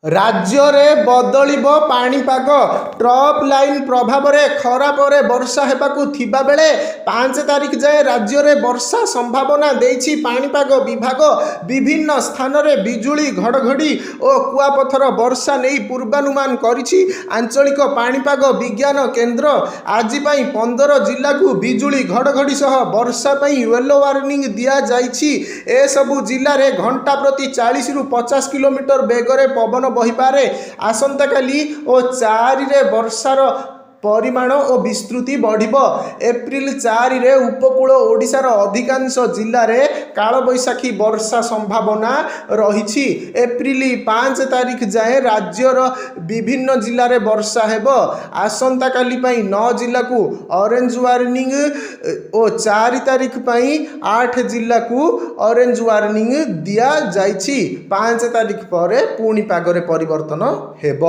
राज्य में बदलिब पाणीपाग trough line प्रभाव में खरा पर वर्षा हेबाकु थिबा बेले 5 तारिख जाए राज्य में वर्षा संभावना देछि पाणीपाग विभाग। विभिन्न स्थान में बिजुली घड़घड़ी और कुआपथर वर्षा नहीं पूर्वानुमान करिछि आंचलिक पाणीपाग विज्ञान केन्द्र। आज 15 जिला को बिजुली घड़घड़ी सह वर्षा येलो वार्निंग दिया जाइछि। ए सबु जिले में घंटा प्रति 40 रु 50 किलोमीटर बेगर पवन बहिपारे। आसंता काली और 4 रे वर्षार परिमाण और विस्तृति बढ़िब। एप्रिल 4 रे उपकूल ओडिशार अधिकांश जिले में कालबैशाखी वर्षा संभावना रही। एप्रिल 5 तारिख जाए राज्यर विभिन्न जिले में वर्षा हेब। आसंता काली 9 जिला को ऑरेंज वार्निंग और 4 तारिख 8 जिला को ऑरेंज वार्निंग दिया जाइछि। 5 तारिख पर पुणी पागरे परिवर्तन हेब।